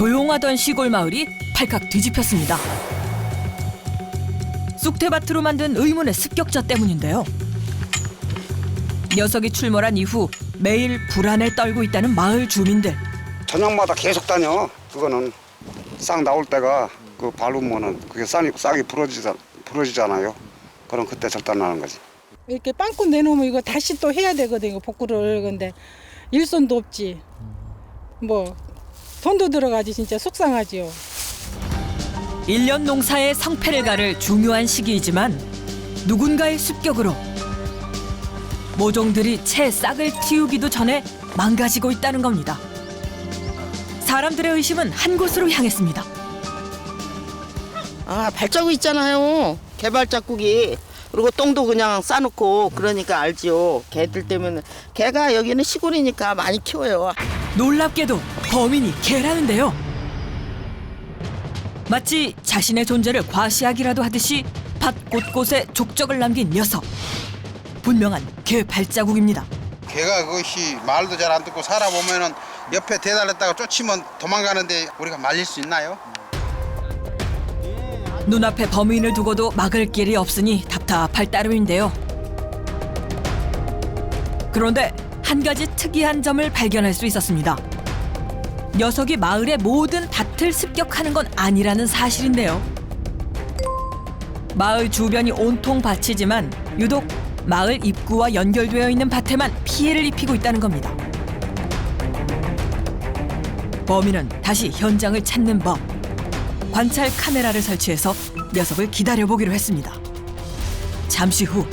조용하던 시골 마을이 팔칵 뒤집혔습니다. 쑥대밭으로 만든 의문의 습격자 때문인데요. 녀석이 출몰한 이후 매일 불안에 떨고 있다는 마을 주민들. 저녁마다 계속 다녀. 그거는 싹 나올 때가 그 밟으면은 그게 싹이 부러지잖아요. 그럼 그때 절단나는 거지. 이렇게 빵꾸 내놓으면 이거 다시 또 해야 되거든요. 복구를. 근데 일손도 없지. 뭐 돈도 들어가지. 진짜 속상하지요. 1년 농사의 성패를 가를 중요한 시기이지만 누군가의 습격으로 모종들이 채 싹을 틔우기도 전에 망가지고 있다는 겁니다. 사람들의 의심은 한 곳으로 향했습니다. 아, 발자국 있잖아요. 개발자국이. 그리고 똥도 그냥 싸놓고 그러니까 알지요. 개들 때문에. 개가 여기는 시골이니까 많이 키워요. 놀랍게도 범인이 개라는데요. 마치 자신의 존재를 과시하기라도 하듯이 밭 곳곳에 족적을 남긴 녀석. 분명한 개 발자국입니다. 개가 그것이 말도 잘 안 듣고 살아보면은 옆에 대달렸다가 쫓으면 도망가는데 우리가 말릴 수 있나요? 눈앞에 범인을 두고도 막을 길이 없으니 답답할 따름인데요. 그런데 한 가지 특이한 점을 발견할 수 있었습니다. 녀석이 마을의 모든 밭을 습격하는 건 아니라는 사실인데요. 마을 주변이 온통 밭이지만 유독 마을 입구와 연결되어 있는 밭에만 피해를 입히고 있다는 겁니다. 범인은 다시 현장을 찾는 법. 관찰 카메라를 설치해서 녀석을 기다려보기로 했습니다. 잠시 후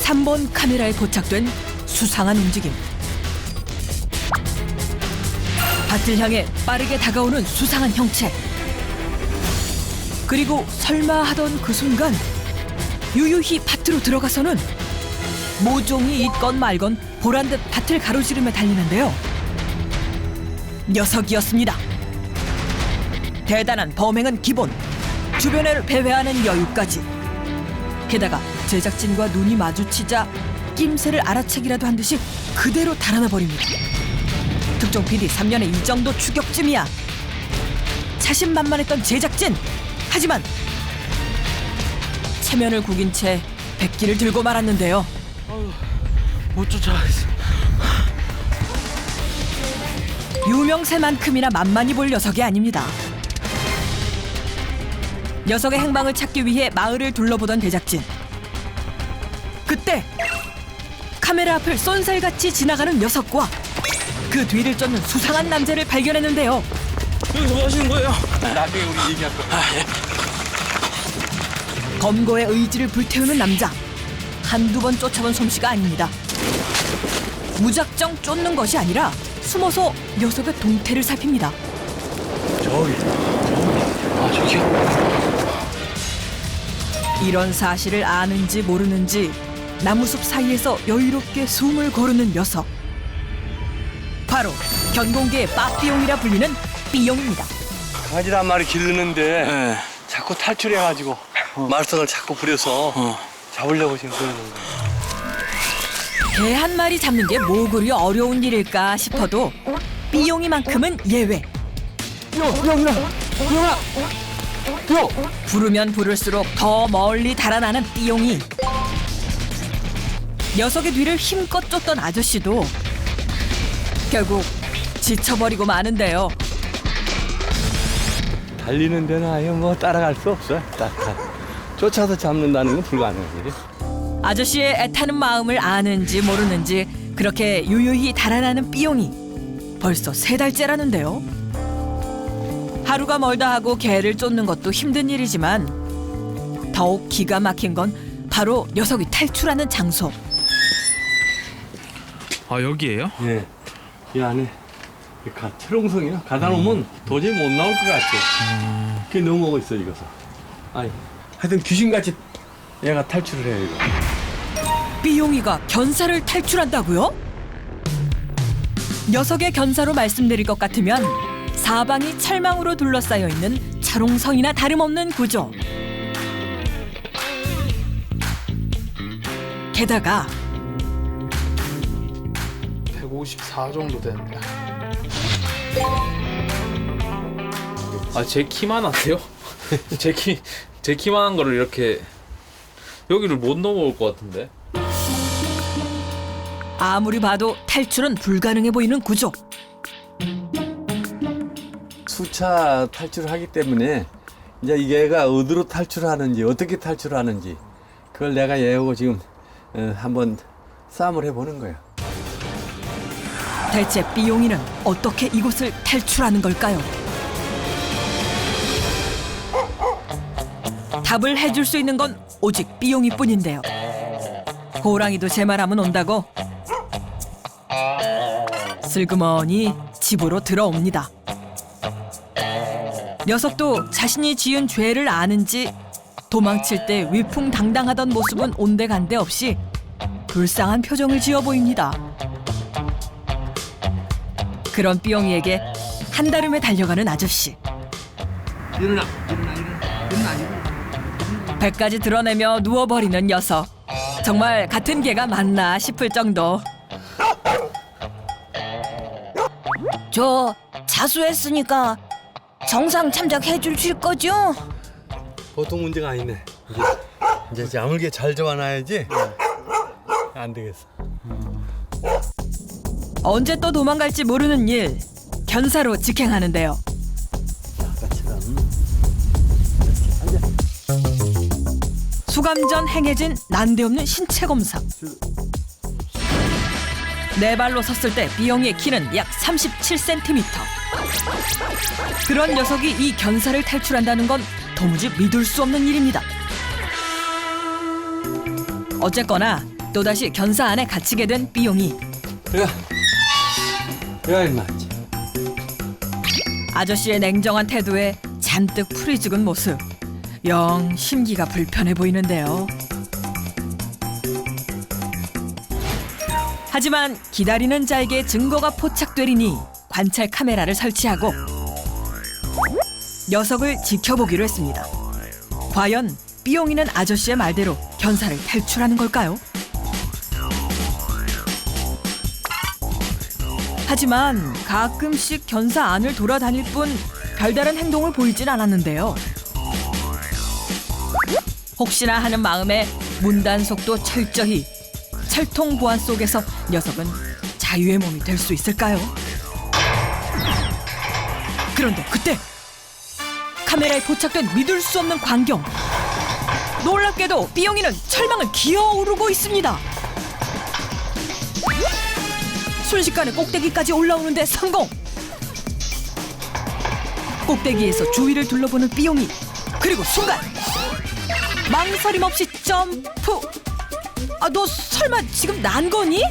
3번 카메라에 포착된 수상한 움직임. 밭을 향해 빠르게 다가오는 수상한 형체. 그리고 설마 하던 그 순간 유유히 밭으로 들어가서는 모종이 있건 말건 보란듯 밭을 가로지르며 달리는데요. 녀석이었습니다. 대단한 범행은 기본, 주변을 배회하는 여유까지. 게다가 제작진과 눈이 마주치자 낌새를 알아채기라도 한 듯이 그대로 달아나 버립니다. 특종 PD 3년에 이 정도 추격쯤이야. 자신만만했던 제작진. 하지만 체면을 구긴 채 백기를 들고 말았는데요. 못 쫓아가겠어. 유명세만큼이나 만만히 볼 녀석이 아닙니다. 녀석의 행방을 찾기 위해 마을을 둘러보던 제작진. 그때 카메라 앞을 쏜살같이 지나가는 녀석과 그 뒤를 쫓는 수상한 남자를 발견했는데요. 여기서 뭐 하시는 거예요? 나중에 우리 얘기할 거야. 검거의 의지를 불태우는 남자. 한두 번 쫓아본 솜씨가 아닙니다. 무작정 쫓는 것이 아니라 숨어서 녀석의 동태를 살핍니다. 저기요. 이런 사실을 아는지 모르는지 나무숲 사이에서 여유롭게 숨을 고르는 녀석. 바로 견공계의 빠삐용이라 불리는 삐용입니다. 강아지를 한 마리 기르는데 네. 자꾸 탈출해가지고 말썽을 자꾸 부려서 잡으려고 지금 그러는 거예요. 개 한 마리 잡는 게 뭐 그리 어려운 일일까 싶어도 삐용이만큼은 예외. 부르면 부를수록 더 멀리 달아나는 삐용이. 녀석의 뒤를 힘껏 쫓던 아저씨도 결국 지쳐버리고 마는데요. 달리는 데는 아예 뭐 따라갈 수 없어요. 쫓아서 잡는다는 건 불가능한 일이에요. 아저씨의 애타는 마음을 아는지 모르는지 그렇게 유유히 달아나는 삐용이 벌써 3달째라는데요. 하루가 멀다 하고 개를 쫓는 것도 힘든 일이지만 더욱 기가 막힌 건 바로 녀석이 탈출하는 장소. 아, 여기에요? 예, 이 안에 철옹성이요. 가다 놓으면 도저히 못 나올 것 같아요. 그게 넘어오고 있어 이거서. 아니, 하여튼 귀신같이 얘가 탈출을 해요 이거. 삐용이가 견사를 탈출한다고요? 녀석의 견사로 말씀드릴 것 같으면 사방이 철망으로 둘러싸여 있는 철옹성이나 다름없는 구조. 게다가 154 정도 되는데. 아, 제 키만 한데요? 제 키만한 거를 이렇게 여기를 못 넘어올 것 같은데. 아무리 봐도 탈출은 불가능해 보이는 구조. 수차 탈출을 하기 때문에 이제 얘가 어디로 탈출하는지 어떻게 탈출하는지 그걸 내가 얘하고 지금 한번 싸움을 해보는 거야. 대체 삐용이는 어떻게 이곳을 탈출하는 걸까요? 답을 해줄 수 있는 건 오직 삐용이뿐인데요. 호랑이도 제 말하면 온다고 슬그머니 집으로 들어옵니다. 녀석도 자신이 지은 죄를 아는지 도망칠 때 위풍당당하던 모습은 온데간데 없이 불쌍한 표정을 지어 보입니다. 그런 삐용이에게 한달음에 달려가는 아저씨. 일어나. 배까지 드러내며 누워버리는 녀석. 정말 같은 개가 맞나 싶을 정도. 저 자수했으니까 정상 참작해 주실 거죠? 보통 문제가 아니네. 이제 야물게 잘 잡아놔야지. 안 되겠어. 언제 또 도망갈지 모르는 일. 견사로 직행하는데요. 수감 전 행해진 난데없는 신체 검사. 네 발로 섰을 때 삐용이의 키는 약 37cm. 그런 녀석이 이 견사를 탈출한다는 건 도무지 믿을 수 없는 일입니다. 어쨌거나 또다시 견사 안에 갇히게 된 삐용이. 야 임마. 아저씨의 냉정한 태도에 잔뜩 풀이 죽은 모습. 영 심기가 불편해 보이는데요. 하지만 기다리는 자에게 증거가 포착되리니 관찰 카메라를 설치하고 녀석을 지켜보기로 했습니다. 과연 삐용이는 아저씨의 말대로 견사를 탈출하는 걸까요? 하지만 가끔씩 견사 안을 돌아다닐 뿐 별다른 행동을 보이진 않았는데요. 혹시나 하는 마음에 문단속도 철저히, 철통 보안 속에서 녀석은 자유의 몸이 될 수 있을까요? 그런데 그때 카메라에 포착된 믿을 수 없는 광경. 놀랍게도 삐용이는 철망을 기어오르고 있습니다. 순식간에 꼭대기까지 올라오는데 성공! 꼭대기에서 주위를 둘러보는 삐용이. 그리고 순간 망설임 없이 점프! 아, 너 설마 지금 난 거니?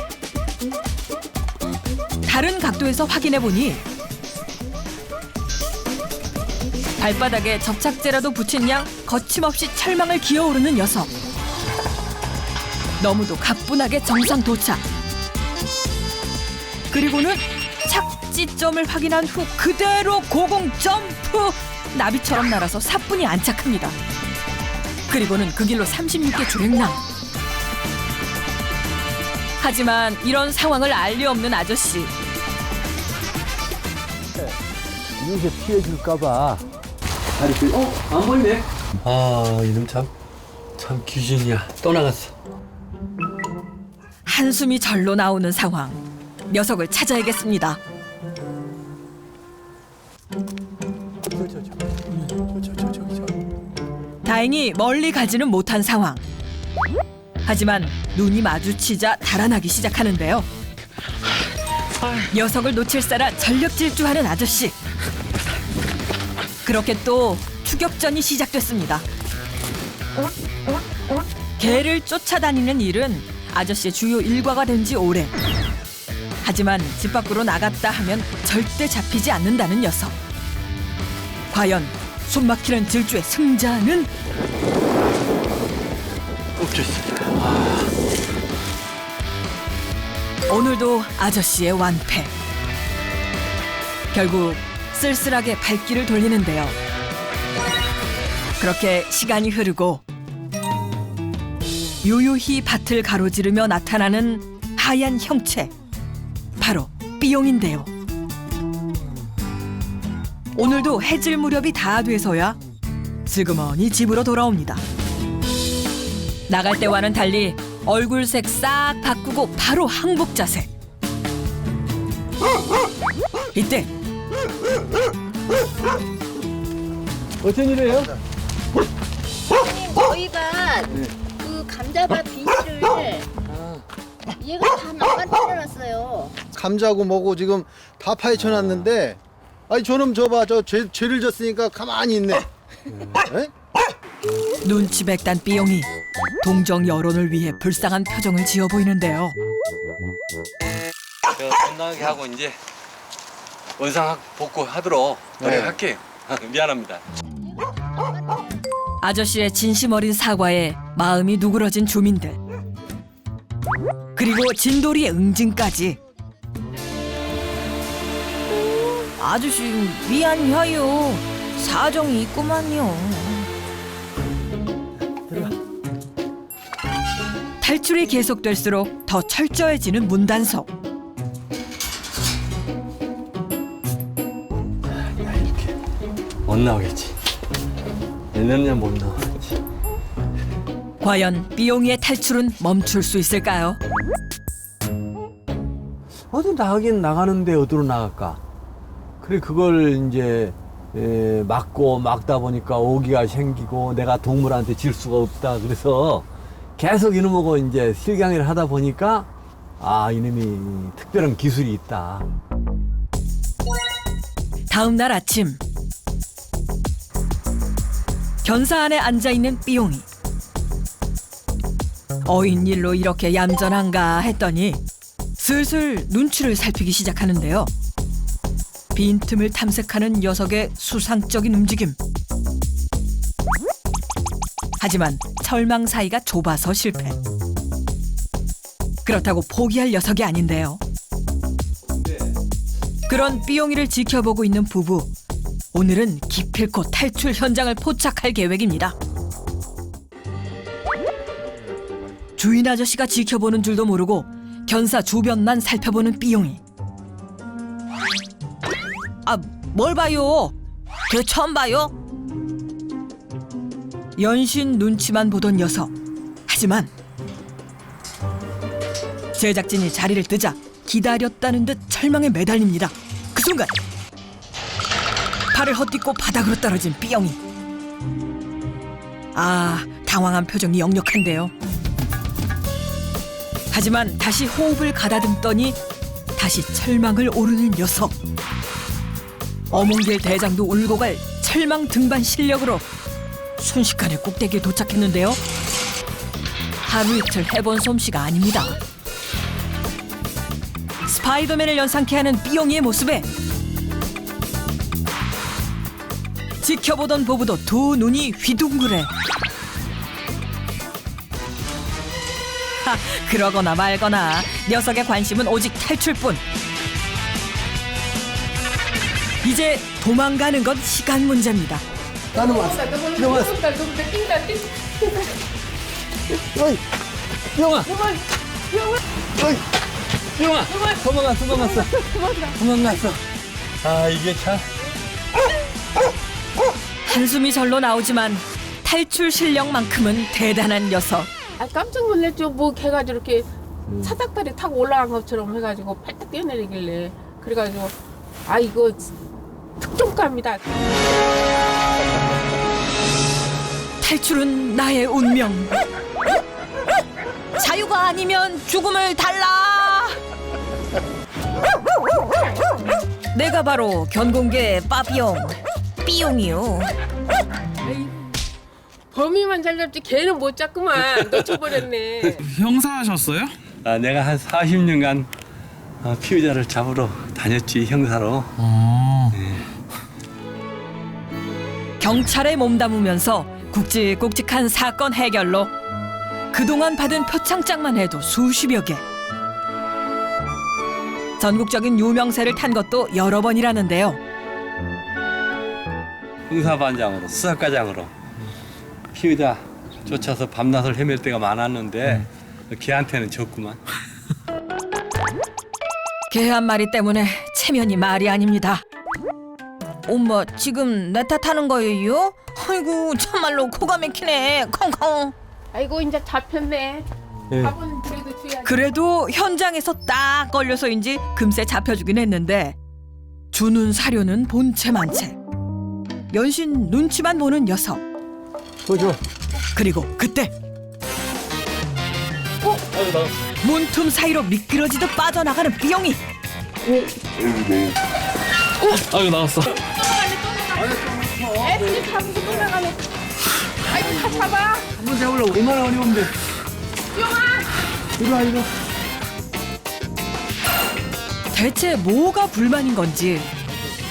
다른 각도에서 확인해보니 발바닥에 접착제라도 붙인 양 거침없이 철망을 기어오르는 녀석. 너무도 가뿐하게 정상 도착. 그리고는 착지점을 확인한 후 그대로 고공 점프! 나비처럼 날아서 사뿐히 안착합니다. 그리고는 그 길로 36개 주행랑. 하지만 이런 상황을 알 리 없는 아저씨. 이렇게 피해줄까봐. 안 보이네. 아, 이놈 참 귀신이야. 또 나갔어. 한숨이 절로 나오는 상황. 녀석을 찾아야겠습니다. 다행히 멀리 가지는 못한 상황. 하지만 눈이 마주치자 달아나기 시작하는데요. 녀석을 놓칠세라 전력 질주하는 아저씨. 그렇게 또 추격전이 시작됐습니다. 개를 쫓아다니는 일은 아저씨의 주요 일과가 된 지 오래. 하지만 집 밖으로 나갔다 하면 절대 잡히지 않는다는 녀석. 과연 숨막히는 질주의 승자는? 오늘도 아저씨의 완패. 결국 쓸쓸하게 발길을 돌리는데요. 그렇게 시간이 흐르고 유유히 밭을 가로지르며 나타나는 하얀 형체. 바로 삐용인데요. 오늘도 해질 무렵이 다 돼서야 슬그머니 집으로 돌아옵니다. 나갈 때와는 달리 얼굴색 싹 바꾸고 바로 항복 자세. 이때 어쩐 일이에요? 저희가 그 감자밭 비닐을 얘가 다 나가버렸어요. 감자고 뭐고 지금 다 파헤쳐놨는데 아니 저놈 저봐 저 죄를 졌으니까 가만히 있네. 에? 눈치 백단 삐용이 동정 여론을 위해 불쌍한 표정을 지어 보이는데요. 건강하게 하고 이제 원상 복구하도록 노력할게요. 미안합니다. 아저씨의 진심 어린 사과에 마음이 누그러진 주민들. 그리고 진돌이의 응징까지. 아저씨 미안해요. 사정이 있구만요. 탈출이 계속될수록 더 철저해지는 문단속. 못 나오겠지. 내년엔 못 나오겠지. 과연 삐용이의 탈출은 멈출 수 있을까요? 어디 나가긴 나가는데 어디로 나갈까? 그래 그걸 이제 막다 보니까 오기가 생기고 내가 동물한테 질 수가 없다. 그래서 계속 이놈하고 이제 실강이를 하다 보니까 아 이놈이 특별한 기술이 있다. 다음 날 아침 견사 안에 앉아있는 삐용이. 어인 일로 이렇게 얌전한가 했더니 슬슬 눈치를 살피기 시작하는데요. 빈틈을 탐색하는 녀석의 수상적인 움직임. 하지만 철망 사이가 좁아서 실패. 그렇다고 포기할 녀석이 아닌데요. 그런 삐용이를 지켜보고 있는 부부. 오늘은 기필코 탈출 현장을 포착할 계획입니다. 주인 아저씨가 지켜보는 줄도 모르고 견사 주변만 살펴보는 삐용이. 아, 뭘 봐요? 저 처음 봐요? 연신 눈치만 보던 녀석. 하지만 제작진이 자리를 뜨자 기다렸다는 듯 철망에 매달립니다. 그 순간 팔을 헛디고 바닥으로 떨어진 삐용이. 아, 당황한 표정이 역력한데요. 하지만 다시 호흡을 가다듬더니 다시 철망을 오르는 녀석. 어몽길 대장도 울고 갈 철망 등반 실력으로 순식간에 꼭대기에 도착했는데요. 하루 이틀 해본 솜씨가 아닙니다. 스파이더맨을 연상케 하는 삐용이의 모습에 지켜보던 부부도 두 눈이 휘둥그레. 하, 그러거나 말거나 녀석의 관심은 오직 탈출뿐. 이제 도망가는 건 시간 문제입니다. 나는 왔어. 삐용아. 어이, 삐용아. 어이, 삐용아. 도망갔어. 아 이게 참. 한숨이 절로 나오지만 탈출 실력만큼은 대단한 녀석. 아 깜짝 놀랐죠. 뭐 걔가 저렇게 사닥다리 타고 올라간 것처럼 해가지고 팔딱 뛰어내리길래 그래가지고 아 이거 특종감이다. 탈출은 나의 운명. 자유가 아니면 죽음을 달라. 내가 바로 견공계 빠삐용 삐용이요. 범인만 잘 잡지 걔는 못 잡구만. 놓쳐버렸네. 형사하셨어요? 아 내가 한 40년간 피의자를 잡으러 다녔지 형사로. 경찰에 몸담으면서 굵직굵직한 사건 해결로 그동안 받은 표창장만 해도 수십여 개. 전국적인 유명세를 탄 것도 여러 번이라는데요. 형사반장으로 수사과장으로 피의자 쫓아서 밤낮을 헤맬 때가 많았는데 걔한테는 졌구만. 개 한 마리 때문에 체면이 말이 아닙니다. 엄마 지금 내 탓하는 거예요? 아이고 참말로 코가 막히네. 콩콩. 아이고 이제 잡혔네. 예. 밥은 그래도 줘야지. 그래도 현장에서 딱 걸려서인지 금세 잡혀주긴 했는데 주는 사료는 본체만체. 연신 눈치만 보는 녀석. 보죠. 그리고 그때 아유 나 문틈 사이로 미끄러지듯 빠져나가는 삐용이. 아유 나왔어. 애들이 잡고 또 나가네. 아이고 다 잡아. 한번 잡으려고 얼마나 어려운데. 이리 와, 이리 와. 대체 뭐가 불만인 건지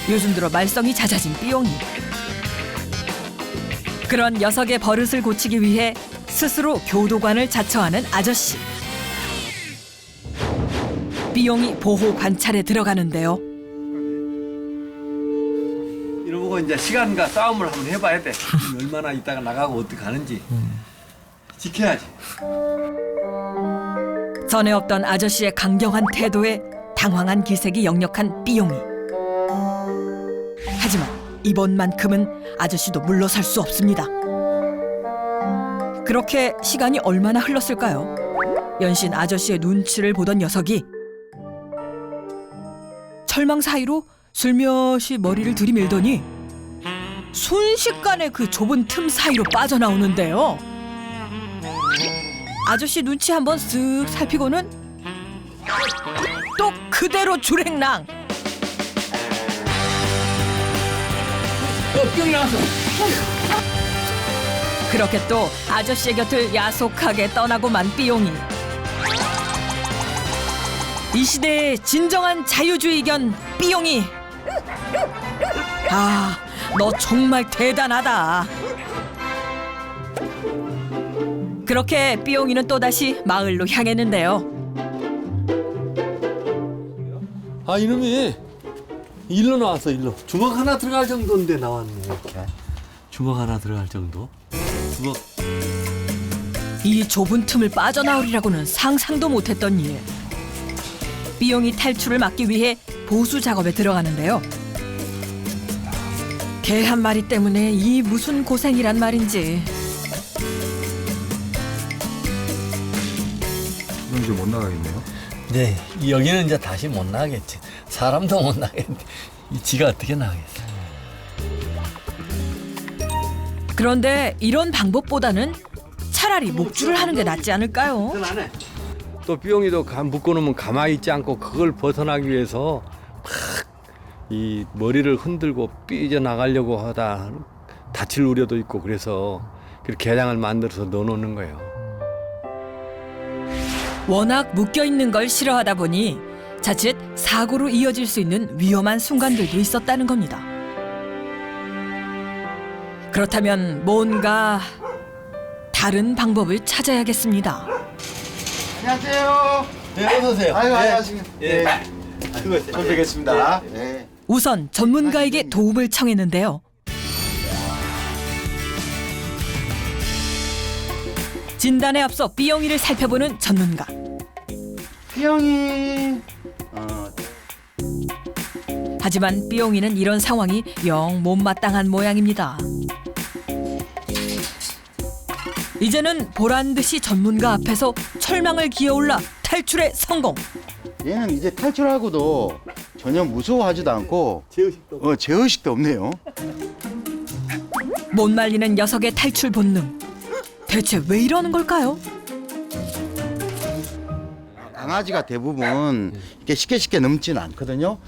요즘 들어 말썽이 잦아진 삐용이. 그런 녀석의 버릇을 고치기 위해 스스로 교도관을 자처하는 아저씨. 삐용이 보호 관찰에 들어가는데요. 이러고 이제 시간과 싸움을 한번 해봐야 돼. 얼마나 있다가 나가고 어떻게 가는지 지켜야지. 전에 없던 아저씨의 강경한 태도에 당황한 기색이 역력한 삐용이. 하지만 이번만큼은 아저씨도 물러설 수 없습니다. 그렇게 시간이 얼마나 흘렀을까요? 연신 아저씨의 눈치를 보던 녀석이 철망 사이로 슬며시 머리를 들이밀더니 순식간에 그 좁은 틈 사이로 빠져나오는데요. 아저씨 눈치 한번 쓱 살피고는 또 그대로 줄행랑. 뿅 나왔어. 그렇게 또 아저씨의 곁을 야속하게 떠나고만 삐용이. 이 시대의 진정한 자유주의견 삐용이. 아, 너 정말 대단하다. 그렇게 삐용이는 또다시 마을로 향했는데요. 아, 이놈이 일로 나왔어, 일로. 주먹 하나 들어갈 정도인데 나왔네, 이렇게. 주먹 하나 들어갈 정도. 주먹. 이 좁은 틈을 빠져나오리라고는 상상도 못했던 일. 삐용이 탈출을 막기 위해 보수 작업에 들어가는데요. 개 한 마리 때문에 이 무슨 고생이란 말인지. 이제 못 나가겠네요. 네, 여기는 이제 다시 못 나가겠지. 사람도 못 나가겠네. 이 지가 어떻게 나가겠어. 그런데 이런 방법보다는 차라리 목줄을 하는 게 낫지 않을까요? 또 삐용이도 묶어놓으면 가만히 있지 않고 그걸 벗어나기 위해서 막 이 머리를 흔들고 삐져나가려고 하다 다칠 우려도 있고 그래서 그렇게 개장을 만들어서 넣어놓는 거예요. 워낙 묶여있는 걸 싫어하다 보니 자칫 사고로 이어질 수 있는 위험한 순간들도 있었다는 겁니다. 그렇다면 뭔가 다른 방법을 찾아야겠습니다. 안녕하세요. 네, 어서 오세요. 아이고, 안녕하십니까. 예. 처음 뵙겠습니다. 네. 우선 전문가에게 도움을 청했는데요. 진단에 앞서 삐용이를 살펴보는 전문가. 삐용이. 하지만 삐용이는 이런 상황이 영 못마땅한 모양입니다. 이제는 보란듯이 전문가 앞에서 철망을 기어올라 탈출에 성공. 얘는 이제 탈출하고도 전혀 무서워하지도 않고 제어식도 없네요. 못 말리는 녀석의 탈출 본능. 대체 왜 이러는 걸까요? 강아지가 대부분 이렇게 쉽게 넘지는 않거든요.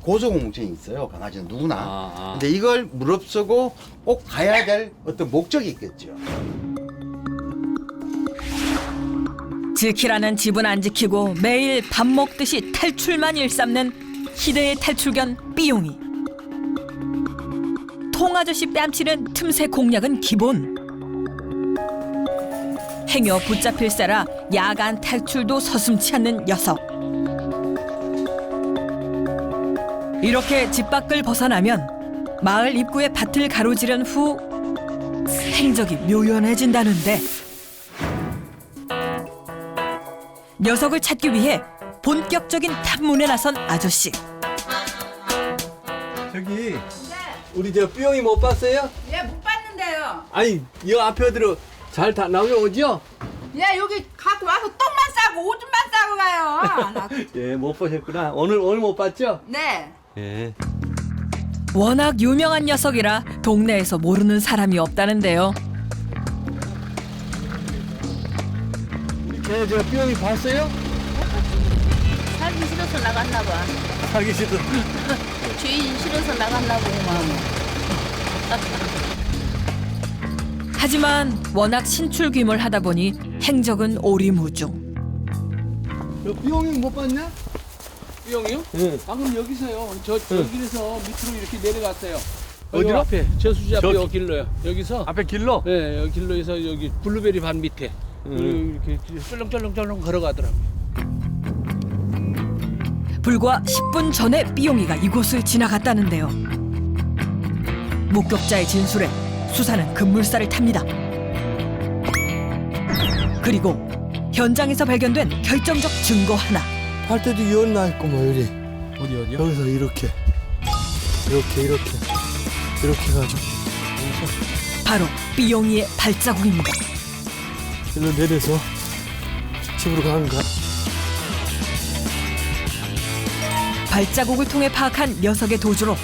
고소공증이 있어요. 강아지는 누구나. 근데 이걸 무릅쓰고 꼭 가야 될 어떤 목적이 있겠죠. 지키라는 집은 안 지키고 매일 밥 먹듯이 탈출만 일삼는 희대의 탈출견 삐용이. 통아저씨 뺨치는 틈새 공략은 기본. 행여 붙잡힐세라 야간 탈출도 서슴치 않는 녀석. 이렇게 집 밖을 벗어나면 마을 입구에 밭을 가로지른 후 행적이 묘연해진다는데 녀석을 찾기 위해 본격적인 탐문에 나선 아저씨. 저기 우리 저 삐용이 못 봤어요? 예, 못 봤는데요. 아니 이 앞에 들어 잘 다 나오죠? 예, 여기 갖고 와서 똥만 싸고 오줌만 싸고 가요. 나- 예, 못 보셨구나. 오늘 못 봤죠? 네. 예. 워낙 유명한 녀석이라 동네에서 모르는 사람이 없다는데요. 저 삐용이 봤어요? 살기 싫어서 나갔나 봐. 하기 싫어. 주인 싫어서 나갔나 보구만. 하지만 워낙 신출귀몰하다 보니 행적은 오리무중. 저 삐용이 못 봤냐? 삐용이요? 응. 방금 여기서요. 저 길에서 밑으로 이렇게 내려갔어요. 어디로? 여기 앞에 저수지 앞에 저- 여기 길로요. 여기서 앞에 길로? 네, 여기 길로에서 여기 블루베리 반 밑에 이렇게 쩔렁쩔렁 걸어가더라고요. 불과 10분 전에 삐용이가 이곳을 지나갔다는데요. 목격자의 진술에 수사는 급물살을 탑니다. 그리고 현장에서 발견된 결정적 증거 하나. 할 때도 이었나 있구만 여기. 어디요? 여기서 이렇게 가지고 바로 삐용이의 발자국입니다. 일로 내려서 집으로 가는 거야. 발자국을 통해 파악한 녀석의 도주로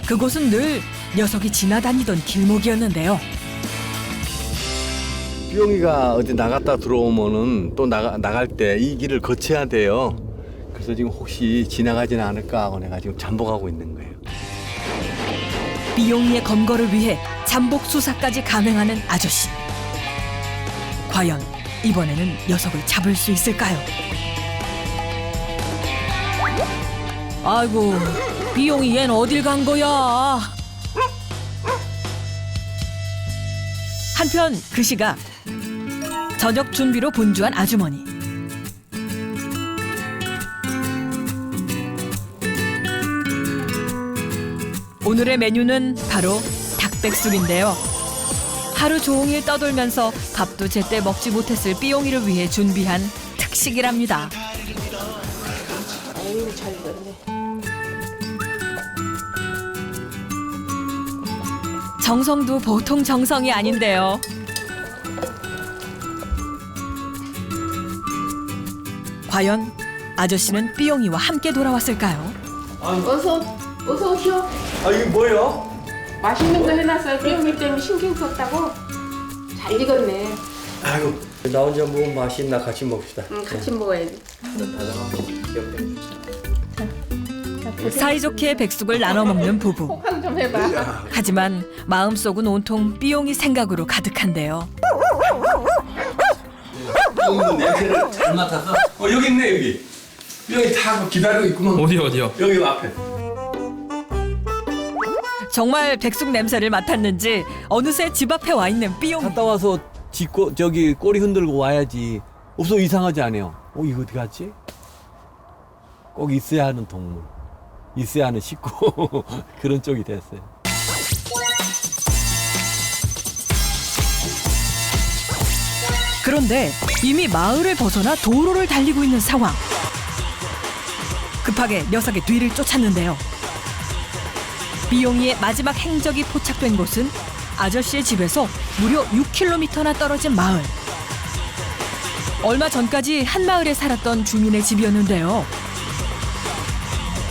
그곳은 늘 녀석이 지나다니던 길목이었는데요. 삐용이가 어디 나갔다 들어오면은 또 나갈 때 이 길을 거쳐야 돼요. 그래서 지금 혹시 지나가지는 않을까 하고 내가 지금 잠복하고 있는 거예요. 삐용이의 검거를 위해 잠복 수사까지 감행하는 아저씨. 과연 이번에는 녀석을 잡을 수 있을까요? 아이고, 삐용이 얜 어딜 간 거야? 한편 그 시각 저녁 준비로 분주한 아주머니. 오늘의 메뉴는 바로 닭백숙인데요. 하루 종일 떠돌면서 밥도 제때 먹지 못했을 삐용이를 위해 준비한 특식이랍니다. 아유, 잘 익었네. 정성도 보통 정성이 아닌데요. 과연 아저씨는 삐용이와 함께 돌아왔을까요? 어서 오시오. 아 이게 뭐예요? 맛있는 거 해놨어요. 삐용이 때문에 신경 썼다고. 잘 익었네. 아이고 나 혼자 먹으면 맛이 있나 같이 먹읍시다. 응, 같이 먹어야지. 사이좋게 백숙을 나눠 먹는 부부. 호강 좀 해봐. 하지만 마음속은 온통 삐용이 생각으로 가득한데요. 삐용이도 냄새를 잘 맡아서 여기 있네 여기. 삐용이 다 기다리고 있구만. 어디요? 여기 앞에. 정말 백숙 냄새를 맡았는지 어느새 집 앞에 와 있는 삐용. 갔다 와서 저기 꼬리 흔들고 와야지. 없어 이상하지 않아요. 이거 어디 갔지? 꼭 있어야 하는 동물. 있어야 하는 식구. 그런 쪽이 됐어요. 그런데 이미 마을을 벗어나 도로를 달리고 있는 상황. 급하게 녀석의 뒤를 쫓았는데요. 삐용이의 마지막 행적이 포착된 곳은 아저씨의 집에서 무려 6km나 떨어진 마을. 얼마 전까지 한 마을에 살았던 주민의 집이었는데요.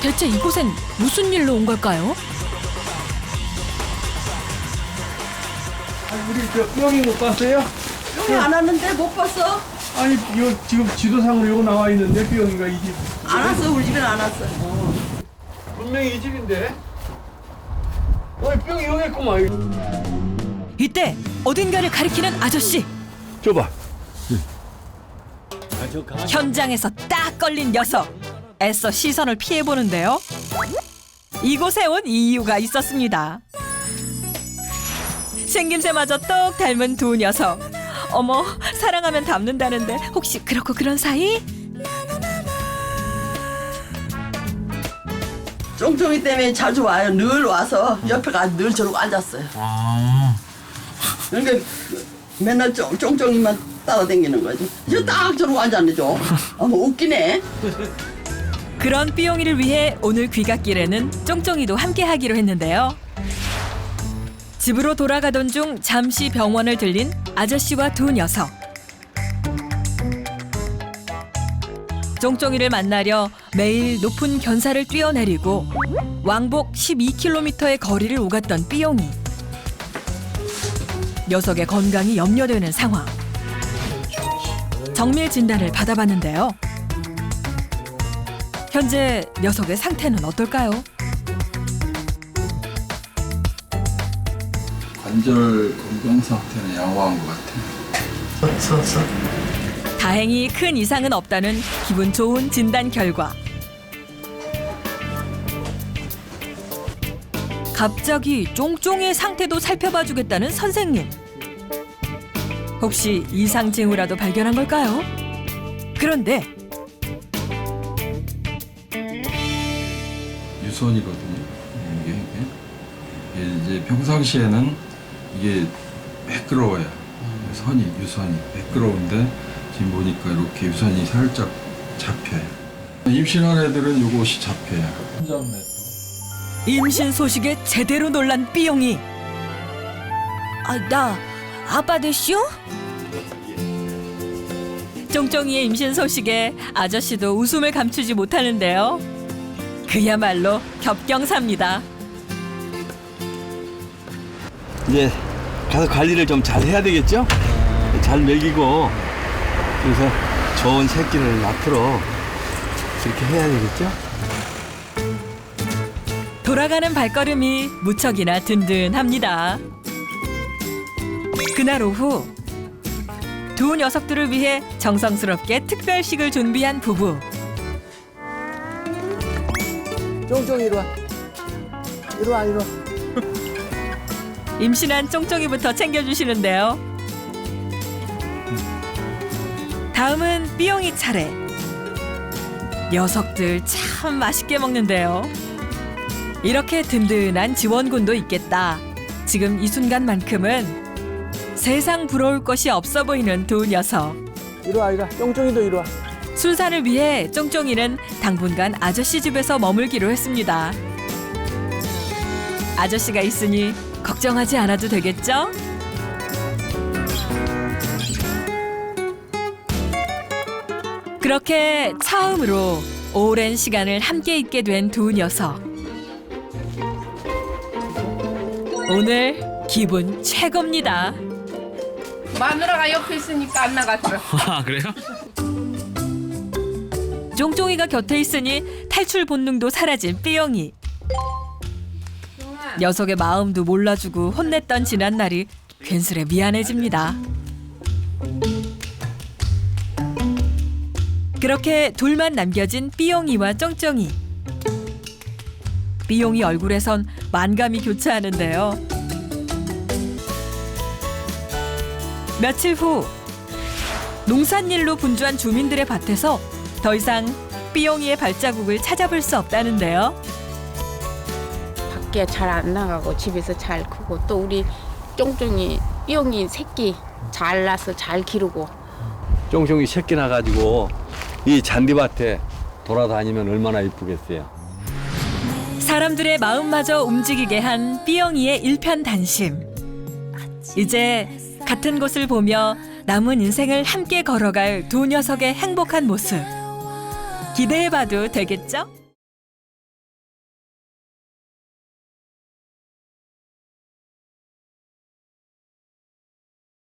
대체 이곳엔 무슨 일로 온 걸까요? 우리 저 삐용이 못 봤어요? 삐용이 안 왔는데 못 봤어? 아니 이거 지금 지도상으로 이거 나와 있는데 삐용이가 이 집. 안 왔어. 우리 집에는 안 왔어. 분명히 이 집인데. 삐용이 여기 있구만. 이때 어딘가를 가리키는 아저씨. 줘봐. 현장에서 딱 걸린 녀석. 애써 시선을 피해보는데요. 이곳에 온 이유가 있었습니다. 생김새마저 똑 닮은 두 녀석. 어머, 사랑하면 닮는다는데 혹시 그렇고 그런 사이? 쫑쫑이 때문에 자주 와요. 늘 와서 옆에 가서 늘 저러고 앉았어요. 그러니까 맨날 쫑쫑이만 따라다니는 거지. 저 딱 저러고 앉았네. 뭐 웃기네. 그런 삐용이를 위해 오늘 귀갓길에는 쫑쫑이도 함께 하기로 했는데요. 집으로 돌아가던 중 잠시 병원을 들린 아저씨와 두 녀석. 쫑쫑이를 만나려 매일 높은 견사를 뛰어내리고 왕복 12km의 거리를 오갔던 삐용이. 녀석의 건강이 염려되는 상황. 정밀 진단을 받아봤는데요. 현재 녀석의 상태는 어떨까요? 관절 건강 상태는 양호한 것 같아요. 다행히 큰 이상은 없다는 기분 좋은 진단 결과. 갑자기 쫑쫑이의 상태도 살펴봐주겠다는 선생님. 혹시 이상 징후라도 발견한 걸까요? 그런데 유선이거든요. 이게 이제 평상시에는 이게 매끄러워요. 유선이 매끄러운데 지금 보니까 이렇게 유선이 살짝 잡혀요. 임신한 애들은 요것이 잡혀요. 임신 소식에 제대로 놀란 삐용이. 나 아빠 됐쇼? 쫑쫑이의 임신 소식에 아저씨도 웃음을 감추지 못하는데요. 그야말로 겹경사입니다. 이제 가서 관리를 좀 잘 해야 되겠죠? 잘 먹이고 그래서 좋은 새끼를 낳도록 그렇게 해야 되겠죠? 돌아가는 발걸음이 무척이나 든든합니다. 그날 오후 두 녀석들을 위해 정성스럽게 특별식을 준비한 부부. 쫑쫑이 이리 와. 이리 와, 이리 와. 임신한 쫑쫑이부터 챙겨주시는데요. 다음은 삐용이 차례. 녀석들 참 맛있게 먹는데요. 이렇게 든든한 지원군도 있겠다. 지금 이 순간만큼은 세상 부러울 것이 없어 보이는 두 녀석. 이리 와, 이리 와. 쫑쫑이도 이리 와. 순산을 위해 쫑쫑이는 당분간 아저씨 집에서 머물기로 했습니다. 아저씨가 있으니 걱정하지 않아도 되겠죠? 그렇게 처음으로 오랜 시간을 함께 있게 된 두 녀석. 오늘 기분 최고입니다. 마누라가 옆에 있으니까 안 나갔어. 아, 그래요? 쫑쫑이가 곁에 있으니 탈출 본능도 사라진 삐용이. 녀석의 마음도 몰라주고 혼냈던 지난날이 괜스레 미안해집니다. 그렇게 둘만 남겨진 삐용이와 쫑쫑이. 삐용이 얼굴에선 만감이 교차하는데요. 며칠 후 농산일로 분주한 주민들의 밭에서 더 이상 삐용이의 발자국을 찾아볼 수 없다는데요. 밖에 잘 안 나가고 집에서 잘 크고 또 우리 쫑쫑이 삐용이 새끼 잘 낳아서 잘 기르고. 쫑쫑이 새끼 나가지고 이 잔디밭에 돌아다니면 얼마나 이쁘겠어요. 사람들의 마음마저 움직이게 한 삐용이의 일편단심. 이제 같은 곳을 보며 남은 인생을 함께 걸어갈 두 녀석의 행복한 모습. 기대해봐도 되겠죠?